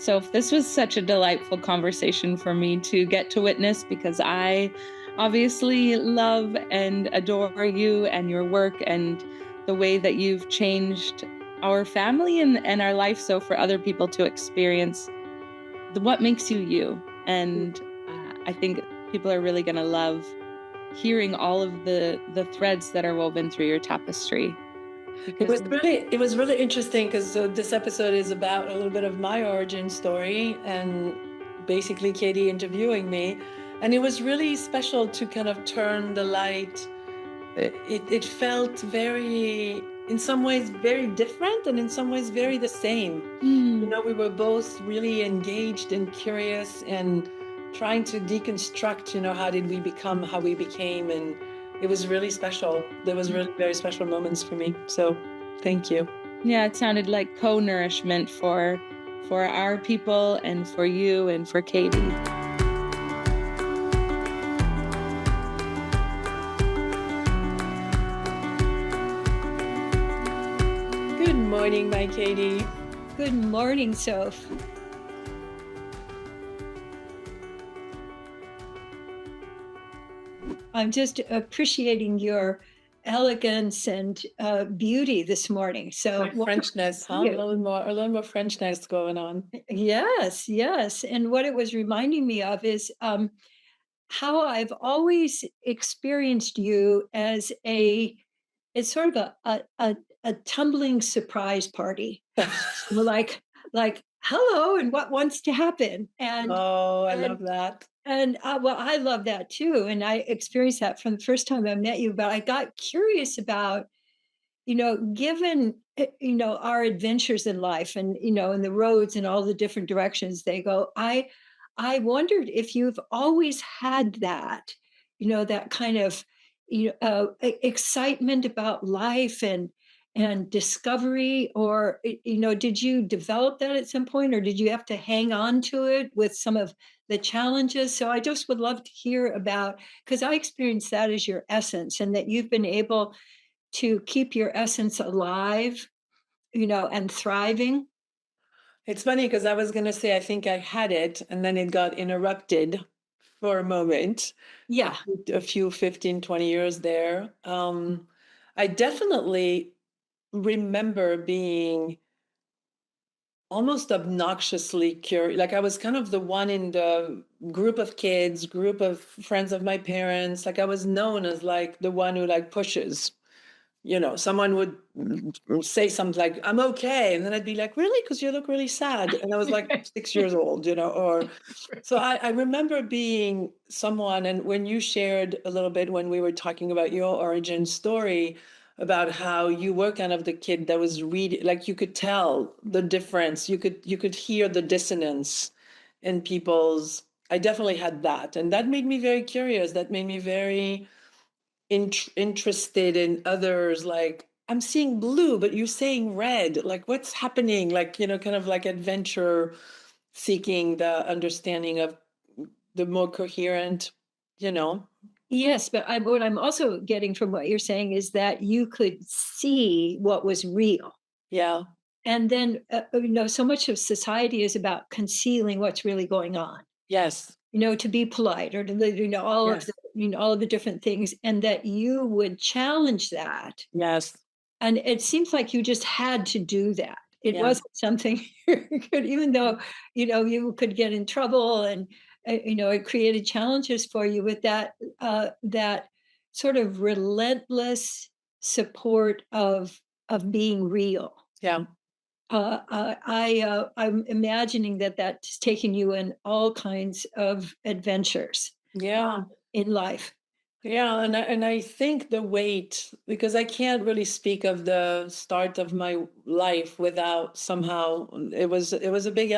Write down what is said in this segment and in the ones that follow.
So this was such a delightful conversation for me to get to witness because I obviously love and adore you and your work and the way that you've changed our family and our life. So for other people to experience what makes you you. And I think people are really going to love hearing all of the threads that are woven through your tapestry. It Because was really interesting because this episode is about a little bit of my origin story and basically Katie interviewing me, and it was really special to kind of turn the light. It felt very, in some ways, very different, and in some ways, very the same. You know, we were both really engaged and curious and trying to deconstruct, you know, how did we become how we became, and it was really special. There was really very special moments for me. So thank you. yeah, it sounded like co-nourishment for our people and for you and for Katie. Good morning, my Katie. Good morning, Soph. I'm just appreciating your elegance and beauty this morning. So My Frenchness, huh? A little more Frenchness going on. yes, yes. And what it was reminding me of is how I've always experienced you as it's sort of a tumbling surprise party. like hello, and what wants to happen? Oh, I And love that. And well, I love that too. And I experienced that from the first time I met you. But I got curious about, given, our adventures in life and, and the roads and all the different directions they go. I wondered if you've always had that, that kind of, excitement about life and discovery, or, did you develop that at some point, or did you have to hang on to it with some of the challenges? So I just would love to hear about, because I experienced that as your essence, and that you've been able to keep your essence alive, and thriving. It's funny because I was going to say I think I had it, and then it got interrupted for a moment, Yeah. a few 15, 20 years there. I definitely remember being almost obnoxiously curious. Like I was kind of the one in the group of kids, group of friends of my parents. Like I was known as like the one who like pushes. You know, someone would say something like, I'm okay. And then I'd be like, really? Because you look really sad. And I was like 6 years old, you know, or so I remember being someone, and when you shared a little bit when we were talking about your origin story, about how you were kind of the kid that was reading, like you could tell the difference, you could hear the dissonance in people's. I definitely had that, and that made me very curious. That made me very interested in others. Like I'm seeing blue, but you're saying red. Like what's happening? Like kind of like adventure seeking, the understanding of the more coherent, you know? Yes, but what I'm also getting from what you're saying is that you could see what was real. Yeah. And then, so much of society is about concealing what's really going on, Yes. to be polite, or to, all of Yes. the, all of the different things, and that you would challenge that. Yes. And it seems like you just had to do that. It Yeah. wasn't something you could, even though, you could get in trouble, and, it created challenges for you with that sort of relentless support of being real. Yeah. I'm imagining that that's taken you in all kinds of adventures Yeah. in life. Yeah, and I think the weight, because I can't really speak of the start of my life without somehow it was a big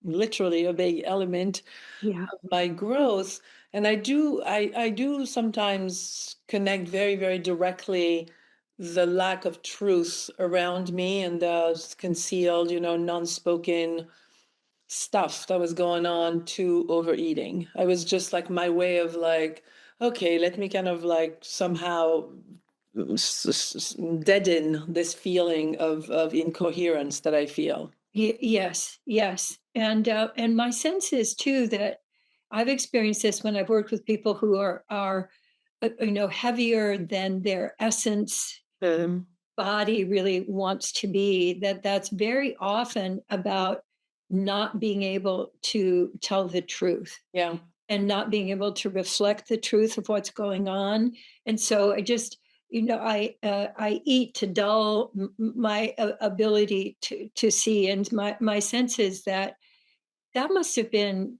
literally a big element Yeah. of my growth. And I do sometimes connect very, very directly the lack of truth around me and the concealed, non-spoken stuff that was going on to overeating. I was just like my way of like, okay, let me kind of like somehow deaden this feeling of incoherence that I feel. Yes, yes. And my sense is too that I've experienced this when I've worked with people who are heavier than their essence Um, body really wants to be, that that's very often about not being able to tell the truth yeah. and not being able to reflect the truth of what's going on. And so I just, I eat to dull my ability to see. And my sense is that that must have been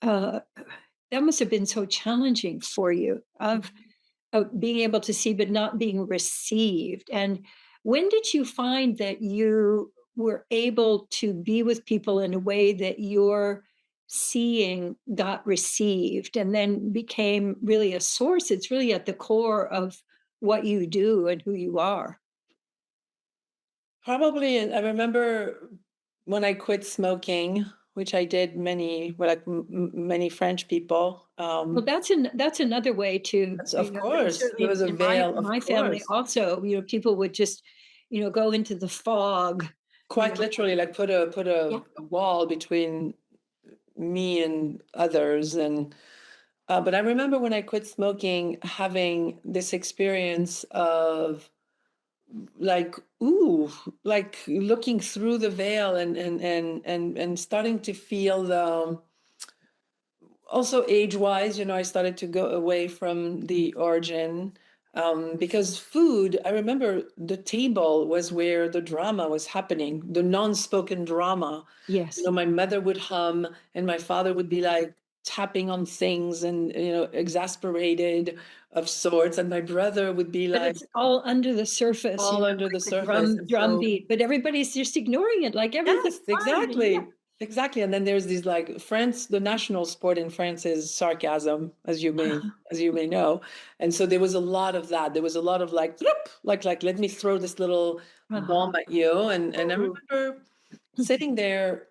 uh, that must have been so challenging for you of being able to see but not being received. And when did you find that you were able to be with people in a way that your seeing got received and then became really a source? It's really at the core of what you do and who you are. Probably, I remember when I quit smoking, which I did many, well, like many French people. Well, that's another way to, That's, of course, there certainly was a in my veil, of my family course. also, people would just, go into the fog, you Quite know. literally, like put a wall between me and others. And but I remember when I quit smoking, having this experience of like, ooh, like looking through the veil and starting to feel the, also age wise, I started to go away from the origin, because food, I remember the table was where the drama was happening, the non-spoken drama. Yes. My mother would hum and my father would be like tapping on things and, exasperated of sorts. And my brother would be But like it's all under the surface, all under the like the surface. And drum so beat, but everybody's just ignoring it like everything's yes, fine, and yeah. exactly. Exactly. And then there's these, like, France, the national sport in France is sarcasm, as you may know. And so there was a lot of that. There was a lot of like, "Throop," like let me throw this little Uh-huh. bomb at you. And I Ooh. remember sitting there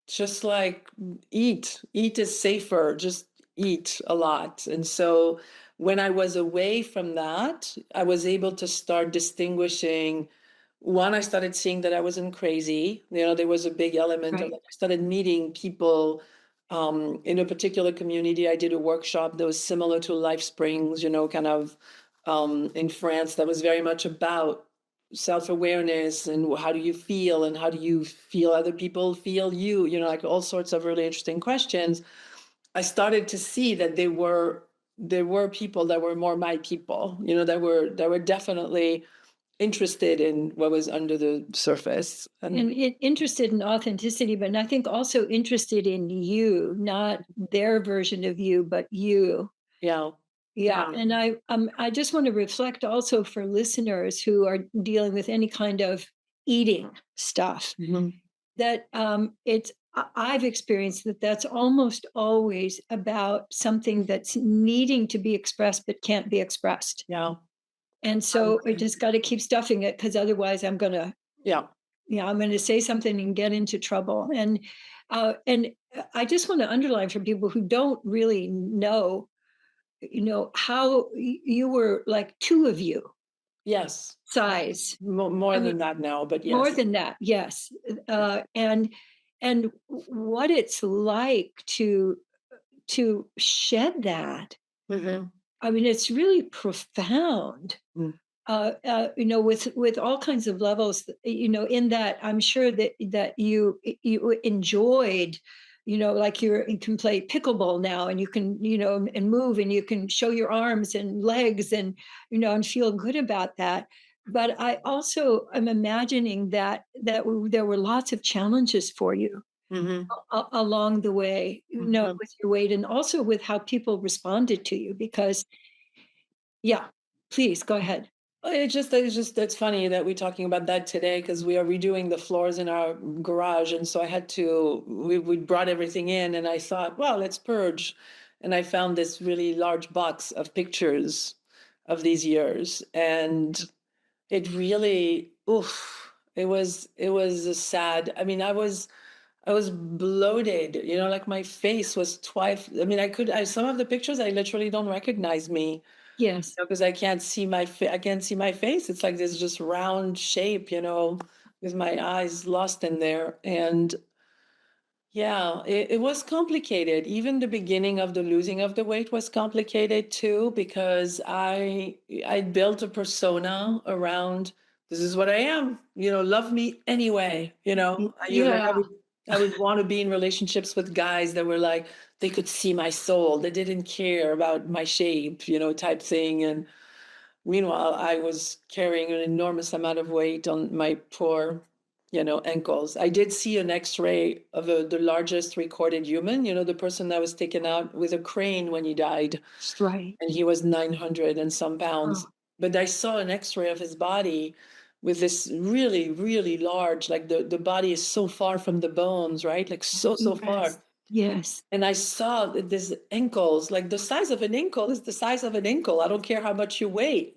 just like, eat is safer, just eat a lot. And so when I was away from that, I was able to start distinguishing. One, I started seeing that I wasn't crazy. There was a big element of, Right. like, I started meeting people, in a particular community. I did a workshop that was similar to Life Springs, kind of, in France, that was very much about self-awareness and how do you feel and how do you feel other people feel you, like all sorts of really interesting questions. I started to see that there were people that were more my people, that were definitely interested in what was under the surface. And And interested in authenticity, but I think also interested in you, not their version of you, but you. yeah, Yeah, yeah. and I just want to reflect also for listeners who are dealing with any kind of eating stuff Mhm. that I've experienced that that's almost always about something that's needing to be expressed but can't be expressed. Yeah, And I so I agree. just got to keep stuffing it because otherwise Yeah. I'm going to say something and get into trouble. And I just want to underline for people who don't really know, how you were like two of you Yes. size. More I mean, than that now, but more yes. than that, yes. And what it's like to shed that. Mhm. I mean, it's really profound. Mm. With all kinds of levels, in that I'm sure that you enjoyed, like you can play pickleball now, and you can, and move, and you can show your arms and legs, and feel good about that. But I also am imagining that there were lots of challenges for you Mhm. along the way, Mhm. with your weight and also with how people responded to you. Because, yeah, please go ahead. It's funny that we're talking about that today because we are redoing the floors in our garage. And so we brought everything in and I thought, well, let's purge. And I found this really large box of pictures of these years. And it really, oof, it was a sad, I mean, I was bloated, like my face was twice. I mean, some of the pictures, I literally don't recognize me Yes. because I can't see my face. It's like this just round shape, with my eyes lost in there. And yeah, it was complicated. Even the beginning of the losing of the weight was complicated too, because I built a persona around this is what I am, love me anyway. Yeah, I would want to be in relationships with guys that were like, they could see my soul. They didn't care about my shape, type thing. And meanwhile, I was carrying an enormous amount of weight on my poor, ankles. I did see an X-ray of the largest recorded human, the person that was taken out with a crane when he died, right. and he was 900 and some Oh, pounds. But I saw an X-ray of his body with this really, really large, like the body is so far from the bones, right? Like so yes, far. yes. And I saw that these ankles, like the size of an ankle is the size of an ankle. I don't care how much you weigh,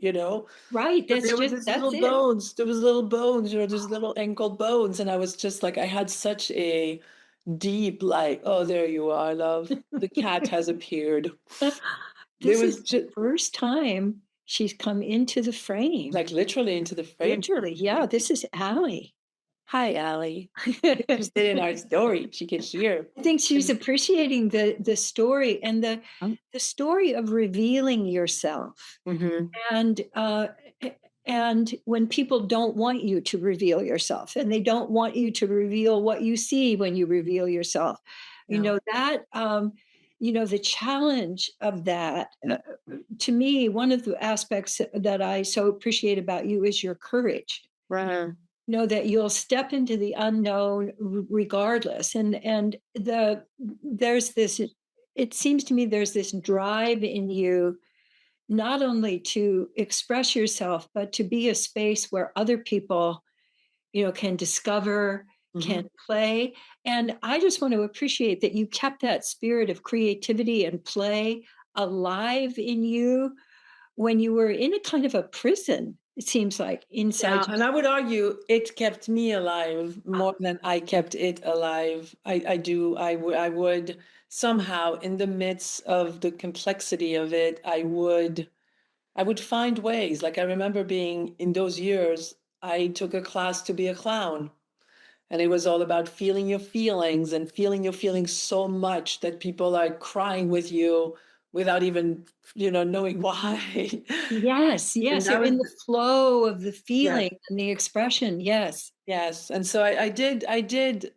Right, But there was that's it. there was little bones, these little ankle bones. And I was just like, I had such a deep, like, oh, there you are, love. The cat has appeared. There This is was the just first time she's come into the frame. like literally into the frame. Literally, yeah, this is Allie. Hi, Allie. I Interested in our story. She can hear. think she's appreciating the story and the story of revealing yourself. Mm-hmm. And and when people don't want you to reveal yourself, and they don't want you to reveal what you see when you reveal yourself, Yeah. that the challenge of that, to me, one of the aspects that I so appreciate about you is your courage. Right. Know that you'll step into the unknown regardless, and there's this, it seems to me there's this drive in you not only to express yourself, but to be a space where other people, can discover, Mm-hmm. can play. And I just want to appreciate that you kept that spirit of creativity and play alive in you when you were in a kind of a prison, it seems like, Yeah, inside and I would argue it kept me alive more than I kept it alive. I would somehow, in the midst of the complexity of it, I would find ways. Like I remember being in those years, I took a class to be a clown. And it was all about feeling your feelings and feeling your feelings so much that people are crying with you without even, knowing why. Yes, And yes, that you're was, in the flow of the yeah. feeling and the expression, yes. Yes, and so I did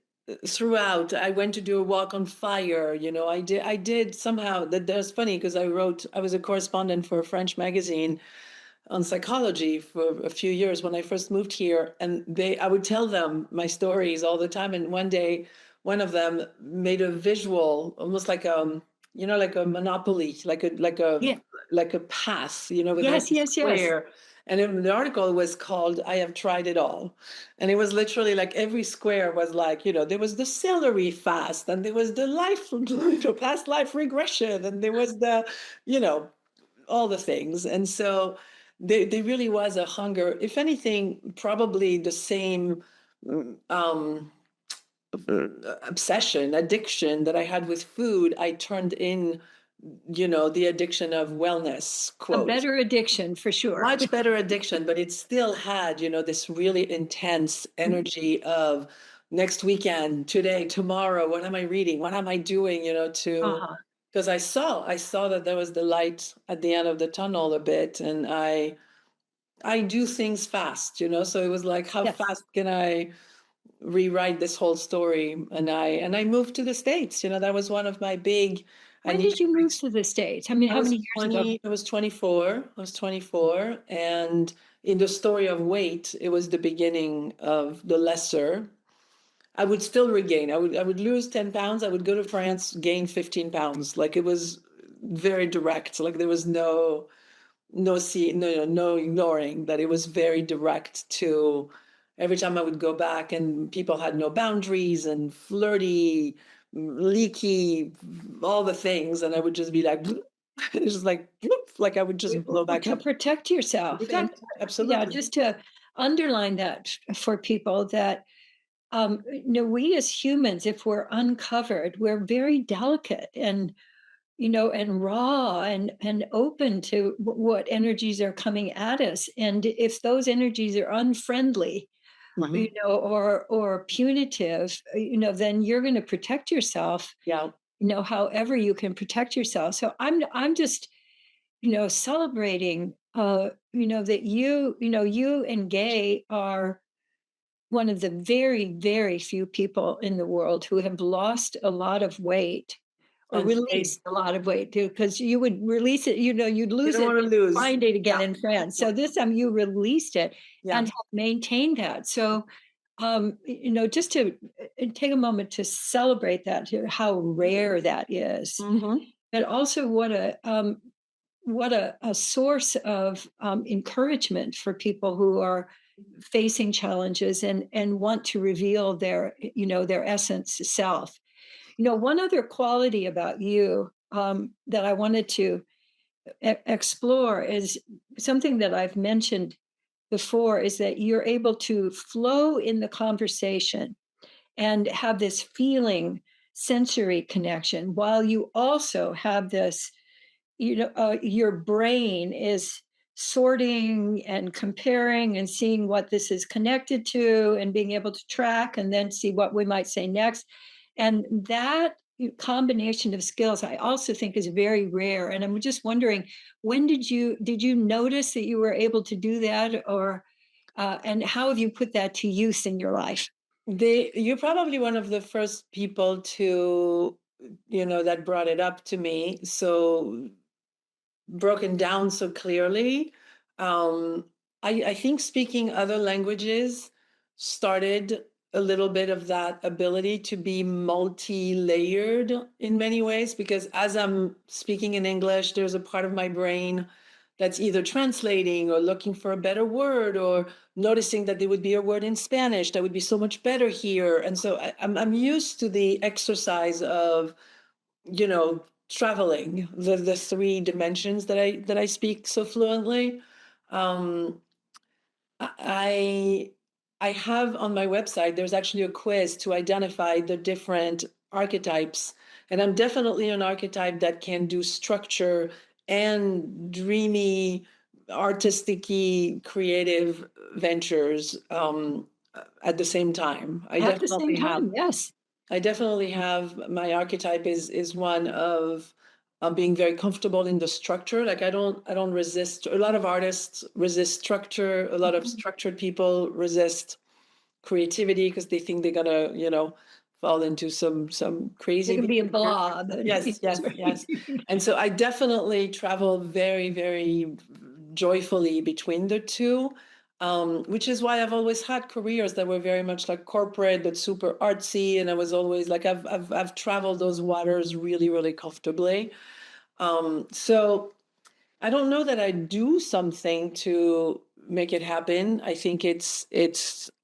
throughout. I went to do a walk on fire. I did somehow. That's funny because I was a correspondent for a French magazine on psychology for a few years when I first moved here, and I would tell them my stories all the time. And one day, one of them made a visual, almost like like a monopoly, Yeah, like a path, with like yes, a yes, yes. square. And the article was called "I Have Tried It All," and it was literally like every square was like, there was the celery fast, and there was the past life regression, and there was the, you know, all the things. And so there really was a hunger. If anything, probably the same um, obsession, addiction that I had with food, I turned in, the addiction of wellness, A quote. better addiction for sure. Much better addiction, but it still had, this really intense energy of next weekend, today, tomorrow, what am I reading? What am I doing, Uh-huh. because I saw that there was the light at the end of the tunnel a bit, and I do things fast, so it was like, how Yes. fast can I rewrite this whole story? And I moved to the States. That was one of my big. I When needed did you to move to the States? I mean, I how was many years ago? 20, I was 24. I was 24. And in the story of weight, it was the beginning of the lesser. I would still regain. I would lose 10 pounds. I would go to France, gain 15 pounds. Like it was very direct. Like there was no ignoring that. It was very direct to every time I would go back, and people had no boundaries and flirty, leaky, all the things. And I would just be like, it's just like, like I would just blow back To up. protect yourself. And yeah, Absolutely. just to underline that for people that we as humans, if we're uncovered, we're very delicate and and raw and open to what energies are coming at us. And if those energies are unfriendly, Mhm. or punitive, then you're going to protect yourself, Yeah. however you can protect yourself. So I'm just, celebrating, that you and Gay are one of the very, very few people in the world who have lost a lot of weight or And stayed. released a lot of weight too, because you would release it, you'd You lose don't it want to and lose. find it again Yeah. in France. Yeah. So this time you released it Yeah. and have maintained that. So, just to take a moment to celebrate that, how rare that is, Hmm. but also what a source of encouragement for people who are facing challenges and want to reveal their essence self. One other quality about you, that I wanted to explore is something that I've mentioned before, is that you're able to flow in the conversation and have this feeling sensory connection while you also have this, your brain is sorting and comparing and seeing what this is connected to and being able to track and then see what we might say next. And that combination of skills I also think is very rare. And I'm just wondering, when did you notice that you were able to do that, or and how have you put that to use in your life? You're probably one of the first people to, that brought it up to me. So broken down so clearly. Um, I think speaking other languages started a little bit of that ability to be multi-layered in many ways, because as I'm speaking in English, there's a part of my brain that's either translating or looking for a better word, or noticing that there would be a word in Spanish that would be so much better here. And so I'm used to the exercise of, traveling the three dimensions that I speak so fluently. um I I have on my website, there's actually a quiz to identify the different archetypes, and I'm definitely an archetype that can do structure and dreamy, artistic, creative ventures at the same time. At the same time, yes. I definitely have. My archetype is one of being very comfortable in the structure. Like I don't resist. A lot of artists resist structure. A lot of Mhm. structured people resist creativity because they think they're gonna, fall into some It crazy can be a behavior. blob. Yes, yes, yes. And so I definitely travel very, very joyfully between the two, which is why I've always had careers that were very much like corporate, but super artsy. And I was always like, I've traveled those waters really, really comfortably. So I don't know that I do something to make it happen. I think it's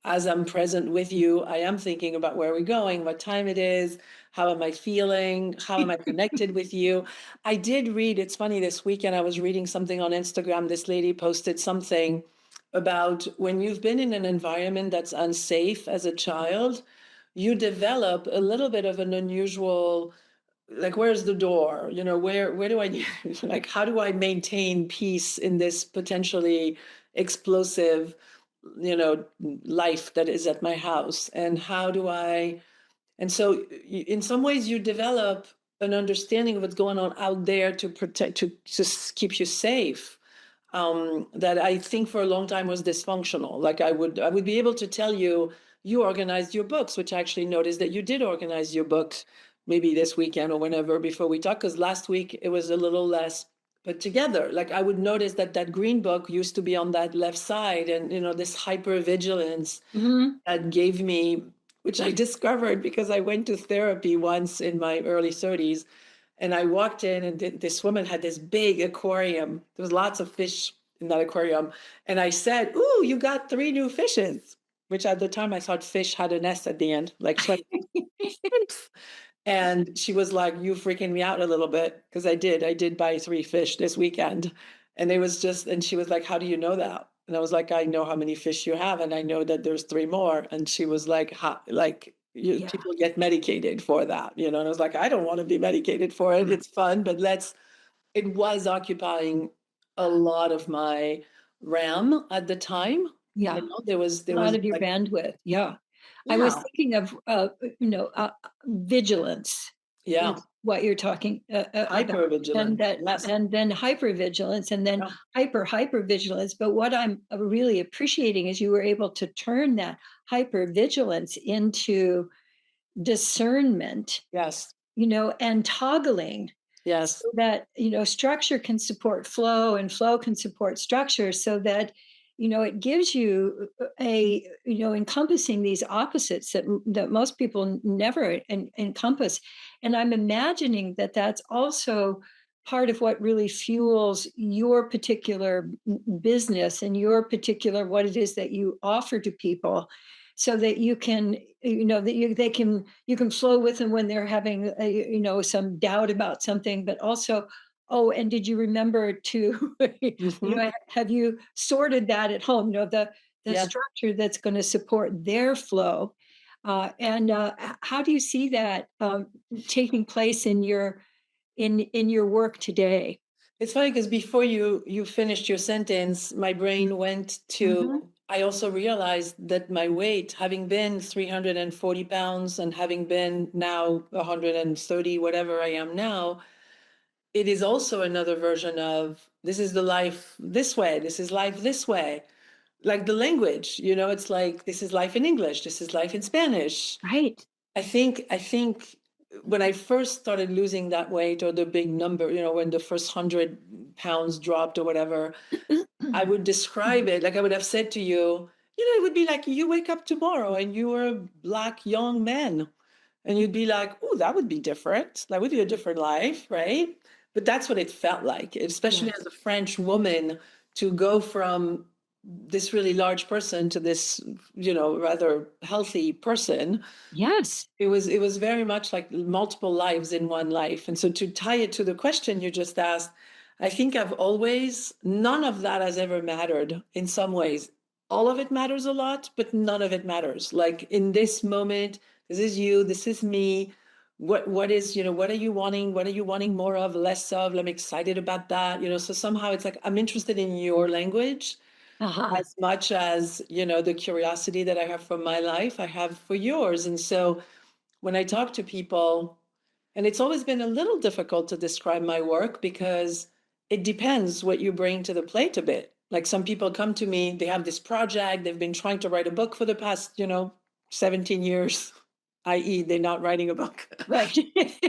as I'm present with you, I am thinking about where we're going, what time it is, how am I feeling, how am I connected with you. I did read, it's funny, this weekend I was reading something on Instagram. This lady posted something about when you've been in an environment that's unsafe as a child, you develop a little bit of an unusual, like, where's the door, where do I need like, how do I maintain peace in this potentially explosive, life that is at my house, and how do I. And so in some ways you develop an understanding of what's going on out there to protect, to just keep you safe, that I think for a long time was dysfunctional. Like I would be able to tell you, you organized your books, which I actually noticed that you did organize your books maybe this weekend or whenever before we talk, because last week it was a little less put together. Like I would notice that that green book used to be on that left side, and this hyper vigilance Mhm. that gave me, which I discovered because I went to therapy once in my early 30s. And I walked in, and this woman had this big aquarium. There was lots of fish in that aquarium. And I said, "Ooh, you got three new fishes," which at the time I thought fish had an S at the end, like shrimp. And she was like, "You freaking me out a little bit," because I did buy three fish this weekend. And it was just, and she was like, "How do you know that?" And I was like, "I know how many fish you have, and I know that there's three more." And she was like, like, Yeah. people get medicated for that, And I was like, "I don't want to be medicated for it. It's fun, but it was occupying a lot of my RAM at the time. Yeah. There A lot was of your like, bandwidth. Yeah. I was yeah, thinking of, vigilance yeah, is what you're talking about. And hypervigilance. that, Yes. and then hypervigilance, and then Yeah. hypervigilance. But what I'm really appreciating is you were able to turn that hypervigilance into discernment, Yes. and toggling, Yes. so that structure can support flow and flow can support structure, so that it gives you a encompassing these opposites that most people never encompass. And I'm imagining that that's also part of what really fuels your particular business and your particular what it is that you offer to people, so that you can that you can flow with them when they're having some doubt about something, but also, oh, and did you remember to Hmm. have you sorted that at home, the Yes. structure that's going to support their flow. And how do you see that taking place in your in your work today? It's funny because before you finished your sentence, my brain went to, Mm-hmm. I also realized that my weight, having been 340 pounds and having been now 130, whatever I am now, it is also another version of this is the life this way, this is life this way. Like the language, it's like this is life in English, this is life in Spanish. Right. I think when I first started losing that weight or the big number, when the first 100 pounds dropped or whatever, I would describe it like I would have said to you, it would be like you wake up tomorrow and you are a black young man. And you'd be like, oh, that would be different. That would be a different life, right? But that's what it felt like, especially Yes. as a French woman, to go from this really large person to this, rather healthy person. Yes. It was very much like multiple lives in one life. And so to tie it to the question you just asked, I think I've always, none of that has ever mattered in some ways. All of it matters a lot, but none of it matters. Like in this moment, this is you, this is me. What is, what are you wanting? What are you wanting more of, less of? I'm excited about that. So somehow it's like I'm interested in your language Uh-huh. as much as, the curiosity that I have for my life, I have for yours. And so when I talk to people, and it's always been a little difficult to describe my work because it depends what you bring to the plate a bit. Like some people come to me, they have this project, they've been trying to write a book for the past, 17 years, i.e., they're not writing a book. Right.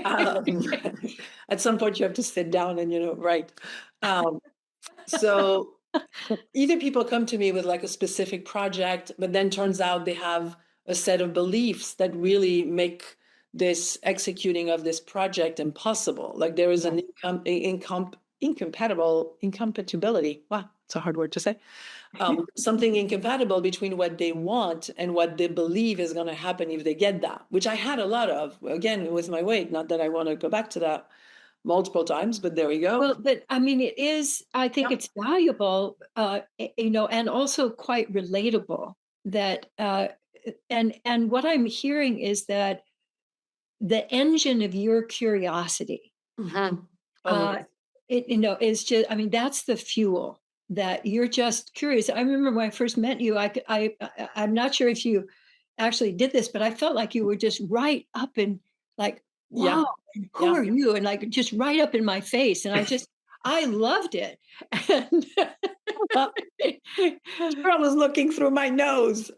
um, at some point, you have to sit down and, write. Um, so either people come to me with like a specific project, but then turns out they have a set of beliefs that really make this executing of this project impossible. Like there is an incompatibility. Wow, it's a hard word to say. Something incompatible between what they want and what they believe is going to happen if they get that, which I had a lot of, again, with my weight. Not that I want to go back to that multiple times, but there we go. Well, but I mean, it is, I think Yeah. it's valuable, and also quite relatable that, and what I'm hearing is that the engine of your curiosity, Mhm. Oh, uh, is just, I mean, that's the fuel that you're just curious. I remember when I first met you, I'm not sure if you actually did this, but I felt like you were just right up in like, yeah. wow, and who Yeah. are you? And like just right up in my face. And I loved it. And Sure, I was looking through my nose.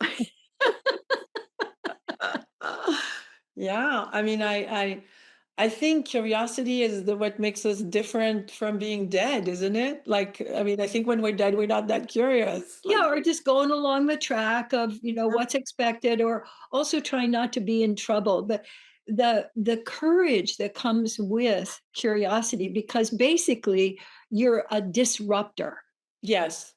Yeah, I mean, I think curiosity is what makes us different from being dead, isn't it? Like, I mean, I think when we're dead, we're not that curious. Like, yeah, or just going along the track of, yeah, what's expected, or also trying not to be in trouble. But the courage that comes with curiosity, because basically you're a disruptor. yes,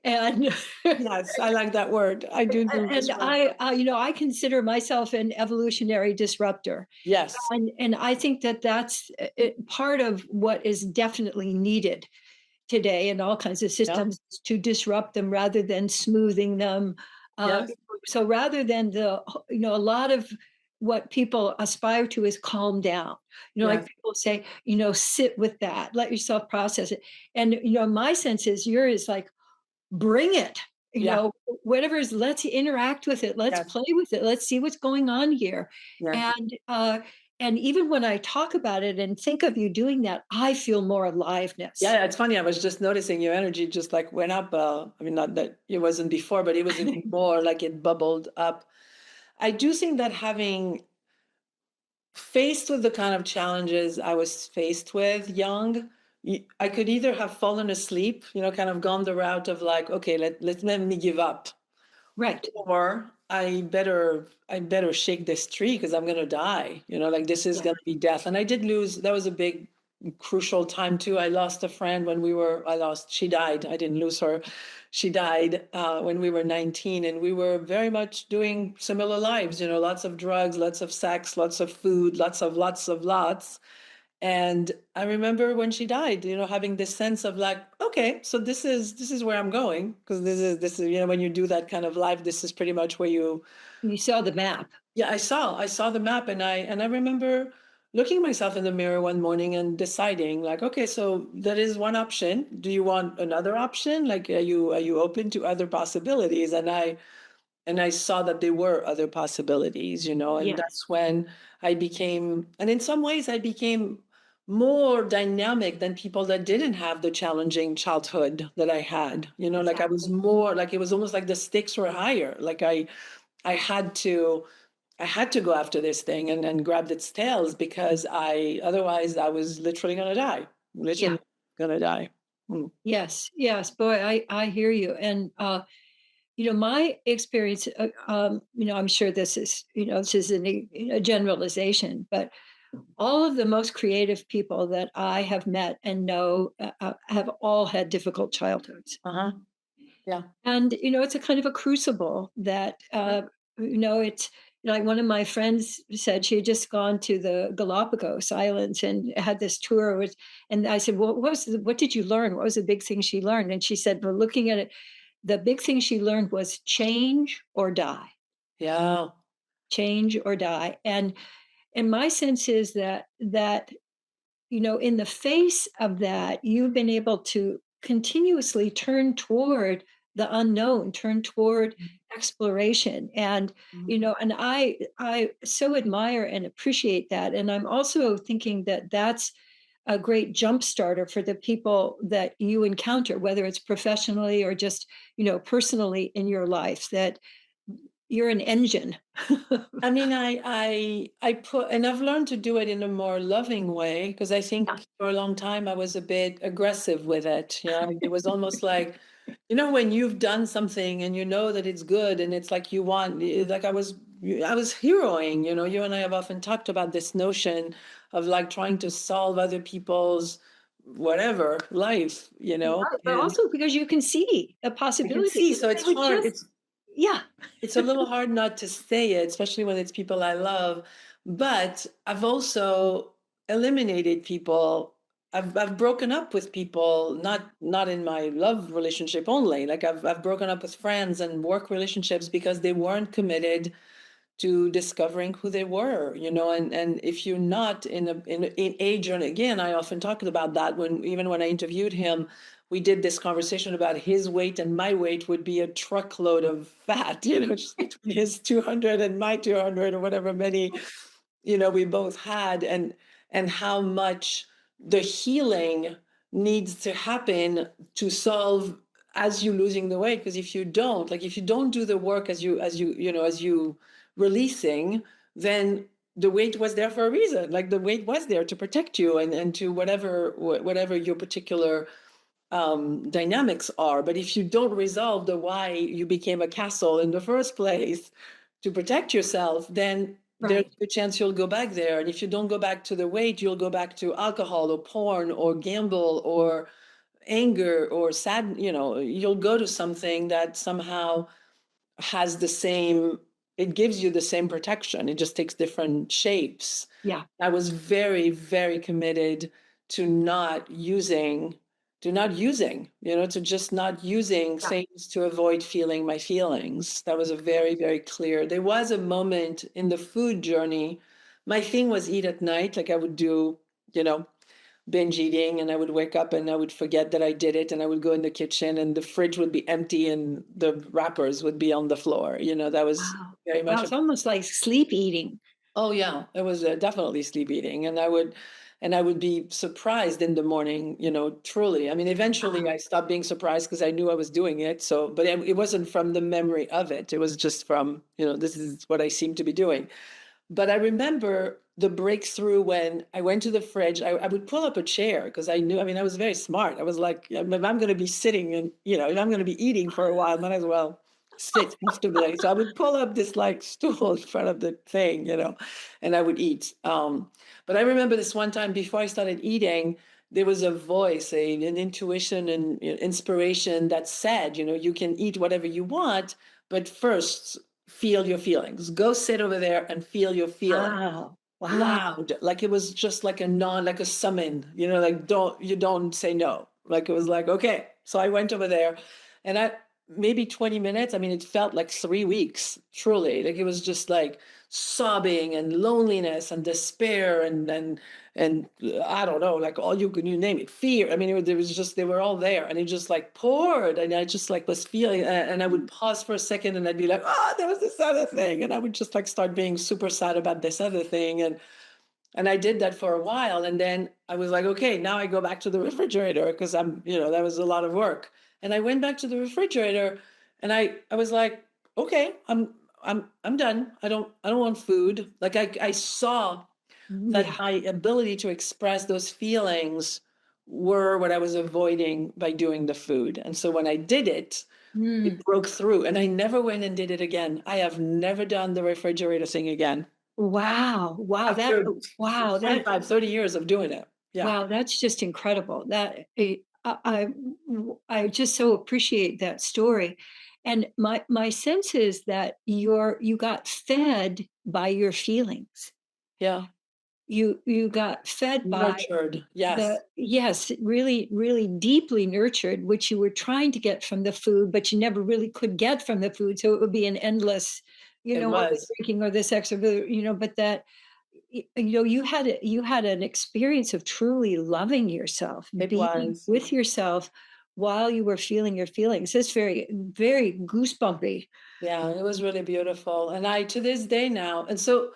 And yes, I like that word. I do and disrupt. I consider myself an evolutionary disruptor. Yes, And I think that that's part of what is definitely needed today in all kinds of yeah, systems, to disrupt them rather than smoothing them. Uh, yes, so rather than a lot of what people aspire to is calm down. Like yes, people say, sit with that, let yourself process it. And my sense is yours like, bring it. Yeah. whatever is, let's interact with it, let's Yes. play with it, let's see what's going on here. Yes. And even when I talk about it and think of you doing that, I feel more aliveness. Yeah, it's funny. I was just noticing your energy just like went up. I mean, not that it wasn't before, but it was even more like it bubbled up. I do think that having faced with the kind of challenges I was faced with young, I could either have fallen asleep, kind of gone the route of like, okay, let me give up, Right. or I better shake this tree because I'm gonna die. Like this is Yeah. gonna be death. And I did lose. That was a big, crucial time too. I lost a friend when we were. She died. I didn't lose her. She died when we were 19, and we were very much doing similar lives. Lots of drugs, lots of sex, lots of food, lots. And I remember when she died, having this sense of like, okay, so this is where I'm going, because this is when you do that kind of life, this is pretty much where you. You saw the map. Yeah, I saw the map, and I remember looking at myself in the mirror one morning and deciding like, okay, so that is one option. Do you want another option? Like, are you open to other possibilities? And I saw that there were other possibilities, and Yeah, that's when and in some ways I became more dynamic than people that didn't have the challenging childhood that I had. Like I was exactly. more like, it was almost like the stakes were higher. Like I had to I had to go after this thing and grab its tails, because otherwise I was literally gonna die. Yeah. Literally gonna die. Mm. Yes. Yes. Boy, I hear you. And my experience, I'm sure this is a generalization, but all of the most creative people that I have met and know have all had difficult childhoods. Uh-huh. Yeah. And, it's a kind of a crucible that, it's like one of my friends said she had just gone to the Galapagos Islands and had this tour with, and I said, well, what did you learn? What was the big thing she learned? And she said, well, looking at it, the big thing she learned was change or die, Yeah. change or die. And my sense is that in the face of that, you've been able to continuously turn toward the unknown, turn toward exploration. And, Mhm. and I so admire and appreciate that. And I'm also thinking that that's a great jump starter for the people that you encounter, whether it's professionally or just, personally in your life, that you're an engine. I mean, I put, and I've learned to do it in a more loving way, because I think Yeah. for a long time I was a bit aggressive with it. It was almost like, when you've done something and you know that it's good, and it's like you want, like I was heroing. You and I have often talked about this notion of like trying to solve other people's whatever life, Right, but and also because you can see a I can possibility. see. If So it's they would hard. just, yeah, It's a little hard not to say it, especially when it's people I love. But I've also eliminated people. I've broken up with people, not in my love relationship only. Like I've broken up with friends and work relationships because they weren't committed to discovering who they were, and if you're not in a journey. Again, I often talked about that even when I interviewed him. We did this conversation about his weight, and my weight would be a truckload of fat, just between his 200 and my 200, or whatever many, we both had, and how much the healing needs to happen to solve as you losing the weight. Because if you don't do the work as you releasing, then the weight was there for a reason. Like the weight was there to protect you, and to whatever your particular dynamics are. But if you don't resolve the why you became a castle in the first place to protect yourself, then there's right. a chance you'll go back there. And if you don't go back to the weight, you'll go back to alcohol or porn or gamble or anger or sad. You'll go to something that somehow has the same, it gives you the same protection. It just takes different shapes. Yeah, I was very, very committed to to just not using yeah, things to avoid feeling my feelings. That was a very, very clear. There was a moment in the food journey. My thing was eat at night, like I would do, you know, binge eating, and I would wake up and I would forget that I did it, and I would go in the kitchen and the fridge would be empty and the wrappers would be on the floor. That was Wow. very Wow, much it's almost like sleep eating. Oh yeah, it was definitely sleep eating, and I would be surprised in the morning. Truly. I mean, eventually Wow. I stopped being surprised because I knew I was doing it. So, but it wasn't from the memory of it. It was just from this is what I seem to be doing. But I remember the breakthrough when I went to the fridge. I would pull up a chair because I knew. I mean, I was very smart. I was like, if I'm going to be sitting and if I'm going to be eating for a while, might as well sit comfortably. So I would pull up this like stool in front of the thing, and I would eat. But I remember this one time before I started eating, there was a voice, an intuition and inspiration that said, you can eat whatever you want, but first feel your feelings. Go sit over there and feel your feelings. Wow. Wow. Loud, like it was just like like a summon, like don't say no. Like it was like, okay. So I went over there and maybe 20 minutes. I mean, it felt like 3 weeks, truly. Like it was just like sobbing and loneliness and despair and I don't know, like you name it, fear. I mean, there was just, they were all there and it just like poured. And I just like was feeling, and I would pause for a second and I'd be like, oh, there was this other thing. And I would just like start being super sad about this other thing. And I did that for a while. And then I was like, okay, now I go back to the refrigerator because that was a lot of work. And I went back to the refrigerator and I was like, okay, I'm done. I don't want food. Like I saw that Yeah. my ability to express those feelings were what I was avoiding by doing the food. And so when I did it, it Mm. broke through and I never went and did it again. I have never done the refrigerator thing again. Wow. Wow. After Wow. 25, 30 years of doing it. Yeah. Wow. That's just incredible. I just so appreciate that story. And my sense is that you got fed by your feelings. Yeah. You got fed by Nurtured. Yes. yes, really, really deeply nurtured, which you were trying to get from the food, but you never really could get from the food. So it would be an endless, It or the was. drinking or this extra, but that, you had an experience of truly loving yourself, It being was. with yourself while you were feeling your feelings. It's very, very goosebumpy. Yeah, it was really beautiful. And I, to this day now, and so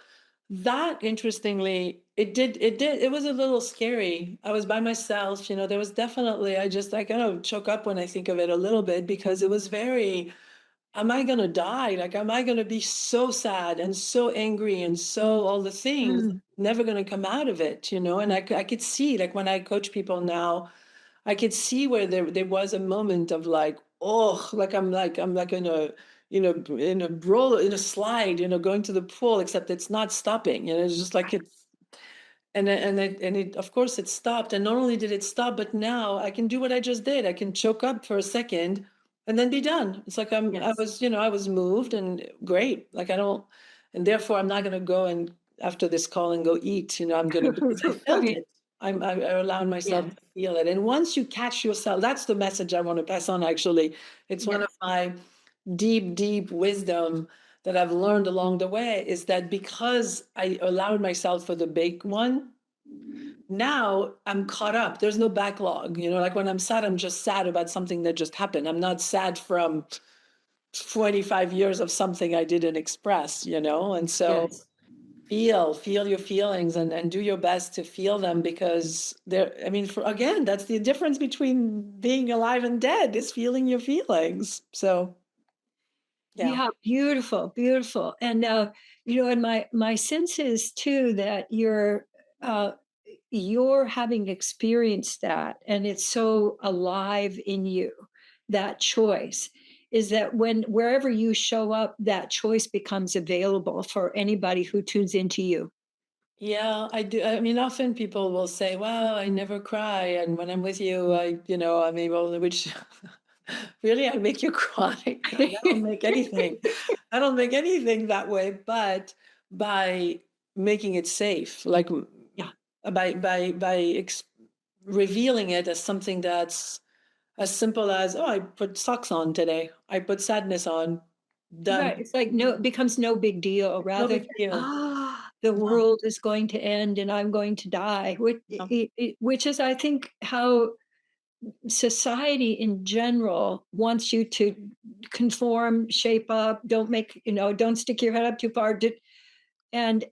that interestingly, it was a little scary. I was by myself, there was definitely, I kind of choke up when I think of it a little bit because it was very, am I going to die? Like, am I going to be so sad and so angry and so all the things, Mm, never going to come out of it, And I could see, like, when I coach people now, I could see where there was a moment of like, oh, like I'm like in a in a roller in a slide, going to the pool, except it's not stopping. It's just like it's and it of course it stopped. And not only did it stop, but now I can do what I just did. I can choke up for a second and then be done. It's like I yes. was, I was moved and great. Like I don't, and therefore I'm not gonna go and after this call and go eat, I'm gonna because I felt Right. it. I allowed myself Yeah. to feel it. And once you catch yourself, that's the message I want to pass on, actually. It's one of Yes. my deep, deep wisdom that I've learned along the way is that because I allowed myself for the big one, now I'm caught up. There's no backlog. Like when I'm sad, I'm just sad about something that just happened. I'm not sad from 25 years of something I didn't express, And so Yes. feel your feelings and do your best to feel them because I mean, again, that's the difference between being alive and dead is feeling your feelings. So yeah. Yeah, beautiful, beautiful. And and my sense is too that uh you're having experienced that and it's so alive in you, that choice is that wherever you show up, that choice becomes available for anybody who tunes into you. Yeah, I do. I mean, often people will say, "Wow, I never cry," and when I'm with you, I'm able. Which really, I make you cry. Like, I don't make anything. I don't make anything that way, but by making it safe, like Yeah. by revealing it as something that's as simple as, "Oh, I put socks on today. I put sadness on." Right. Done. It's like no, it becomes no big deal No rather big than deal. the Yeah. world is going to end and I'm going to die, Yeah. which is, I think, how society in general wants you to conform, shape up, don't make, don't stick your head up too far. And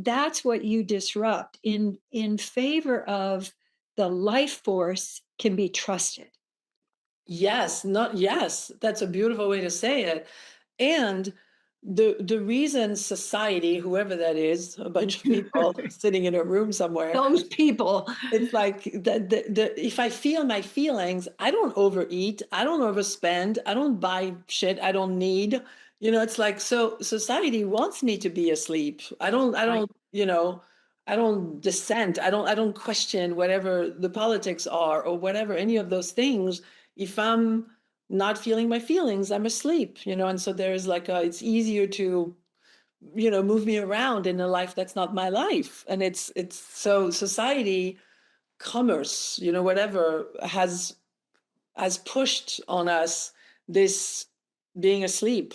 that's what you disrupt in favor of the life force can be trusted. Yes, not yes. That's a beautiful way to say it. And the reason society, whoever that is, a bunch of people sitting in a room somewhere, Those people. it's like if I feel my feelings, I don't overeat, I don't overspend, I don't buy shit I don't need. It's like so society wants me to be asleep. I Right. don't, I don't dissent. I don't question whatever the politics are or whatever any of those things. If I'm not feeling my feelings, I'm asleep, and so there's like it's easier to move me around in a life that's not my life. And it's so society, commerce, whatever has pushed on us this being asleep.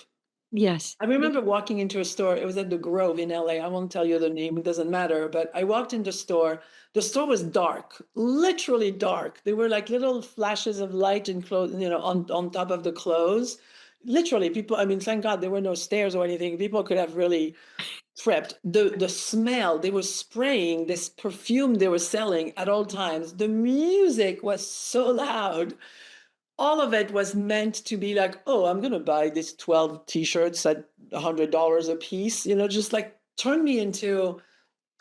Yes. I remember walking into a store. It was at the Grove in LA. I won't tell you the name, it doesn't matter. But I walked into the store. The store was dark, literally dark. There were like little flashes of light and clothes, on top of the clothes. Literally, people, I mean, thank God there were no stairs or anything. People could have really tripped. The smell, they were spraying this perfume they were selling at all times. The music was so loud. All of it was meant to be like, oh, I'm gonna buy these 12 t-shirts at $100 a piece, just like turn me into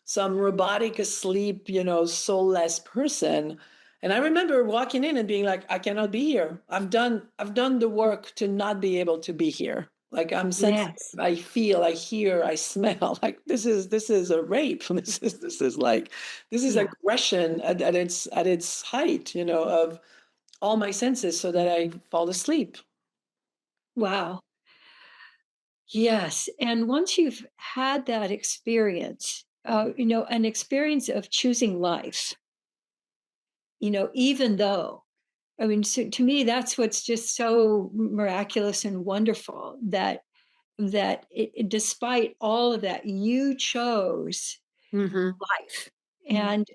some robotic asleep, soulless person. And I remember walking in and being like, I cannot be here. I've done the work to not be able to be here. Like I'm sensitive, Yes. I feel, I hear, I smell. Like this is a rape. This is Yeah. aggression at its height, of all my senses so that I fall asleep. Wow. Yes. And once you've had that experience, an experience of choosing life, even though, I mean, so to me, that's what's just so miraculous and wonderful despite all of that, you chose Hmm. life. And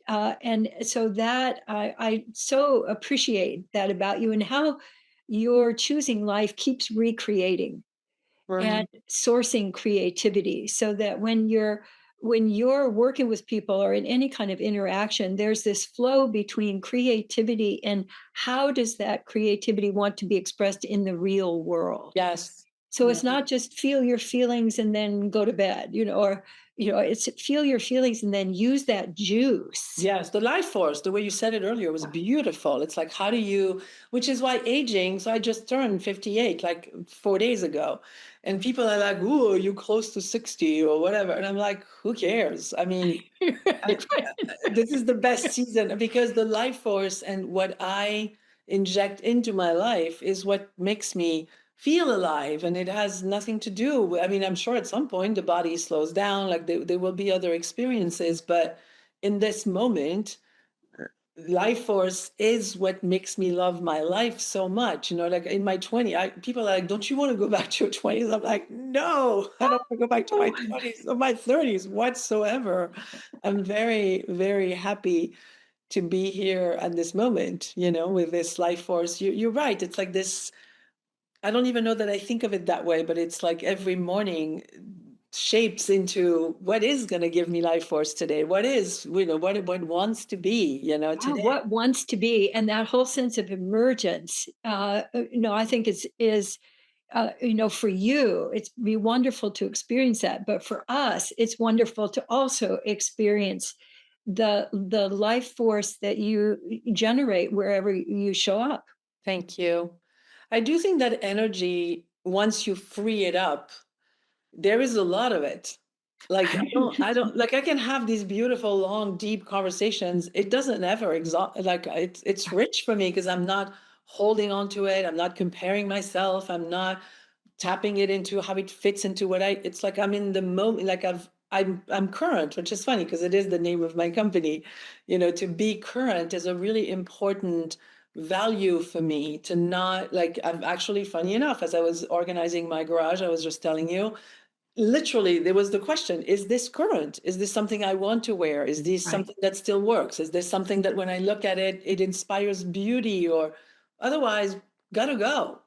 so that I so appreciate that about you and how your choosing life keeps recreating and Right. sourcing creativity so that when you're working with people or in any kind of interaction, there's this flow between creativity and how does that creativity want to be expressed in the real world. Yes. So Yeah. it's not just feel your feelings and then go to bed, or it's feel your feelings and then use that juice. Yes, the life force, the way you said it earlier was beautiful. It's like, how do you, which is why aging, so I just turned 58 like 4 days ago. And people are like, ooh, are you close to 60 or whatever? And I'm like, who cares? I mean, Right, right. this is the best season because the life force and what I inject into my life is what makes me feel alive. And it has nothing to do. I mean, I'm sure at some point the body slows down, like there will be other experiences, but in this moment, life force is what makes me love my life so much. Like in my 20s, people are like, don't you want to go back to your 20s? I'm like, no, I don't want to go back to my 20s or my 30s whatsoever. I'm very, very happy to be here at this moment, with this life force. You're right. It's like this. I don't even know that I think of it that way, but it's like every morning shapes into what is going to give me life force today. What is, what wants to be, today. What wants to be, and that whole sense of emergence, I think is for you, it's be wonderful to experience that. But for us, it's wonderful to also experience the life force that you generate wherever you show up. Thank you. I do think that energy, once you free it up, there is a lot of it. Like I don't like I can have these beautiful, long, deep conversations. It doesn't ever exhaust. Like it's rich for me because I'm not holding on to it. I'm not comparing myself. I'm not tapping it into how it fits into what it's like I'm in the moment, like I'm current, which is funny because it is the name of my company. To be current is a really important value for me. To not, like, I'm actually, funny enough, as I was organizing my garage, I was just telling you, literally there was the question, is this current? Is this something I want to wear? Is this Right. something that still works? Is this something that when I look at it, it inspires beauty, or otherwise gotta go?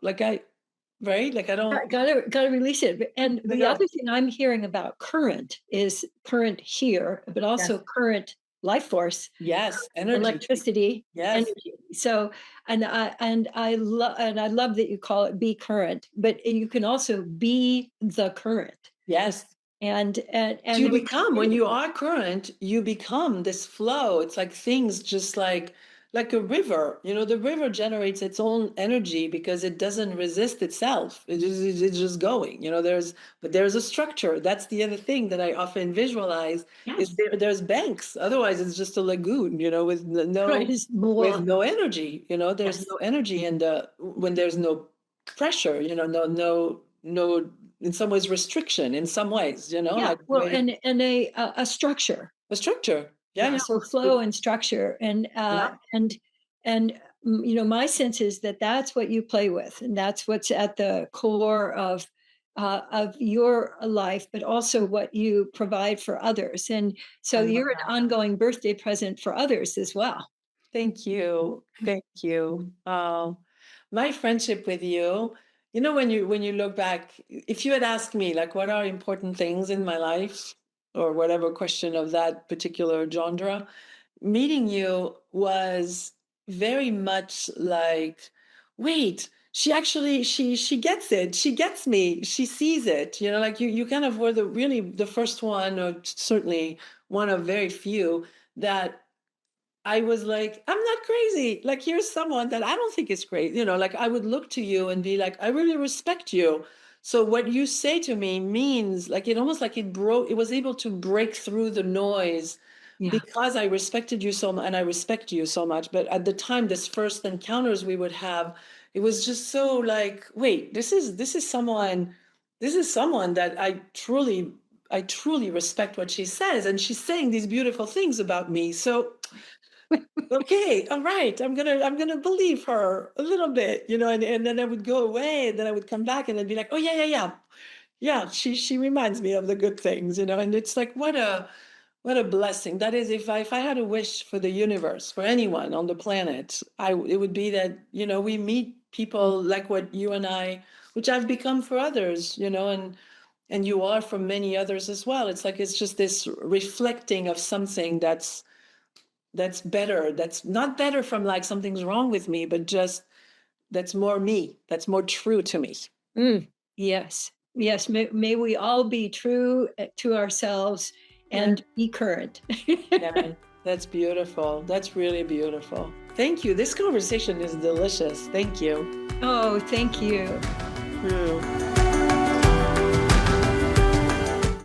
Right? Like I don't Gotta release it. And gotta the go. other thing I'm hearing about current is current here, but Yes. also current life force, Yes. Energy. electricity, Yes. energy. So, and I love that you call it be current, but you can also be the current. Yes. And You it's become, when you are current, you become this flow. It's like things just like a river. The river generates its own energy because it doesn't resist itself. It's just going. There's a structure. That's the other thing that I often visualize is yes, there's banks. Otherwise, it's just a lagoon. With right. no It's with more. no energy. There's Yes. no energy, and when there's no pressure. No, in some ways restriction. In some ways, Yeah. like the Well, way and a structure. a structure. Yeah, Yeah, yeah. so flow and structure, Yeah. and my sense is that that's what you play with, and that's what's at the core of your life, but also what you provide for others. And so I love you're an that. ongoing birthday present for others as well. Thank you. Thank you. My friendship with you, when you look back, if you had asked me like what are important things in my life, or whatever question of that particular genre, meeting you was very much like, wait, she gets it. She gets me. She sees it. Like you kind of were the first one, or certainly one of very few, that I was like, I'm not crazy. Like, here's someone that I don't think is crazy. Like I would look to you and be like, I really respect you. So what you say to me means like it almost like it was able to break through the noise Yeah. because I respected you so much, and I respect you so much. But at the time, this first encounters we would have, it was just so like, wait, this is someone that I truly respect what she says, and she's saying these beautiful things about me. So okay, all right, I'm gonna believe her a little bit, and then I would go away, and then I would come back and then be like, oh yeah, yeah, yeah, yeah, she reminds me of the good things, and it's like what a blessing that is. If I had a wish for the universe, for anyone on the planet, it would be that we meet people like what you and I, which I've become for others, and you are for many others as well. It's like it's just this reflecting of something that's better, that's not better from like something's wrong with me, but just that's more me, that's more true to me. Mm, yes. Yes. May we all be true to ourselves Yeah, and be current. yeah, that's beautiful. That's really beautiful. Thank you. This conversation is delicious. Thank you. Oh, thank you. Mm.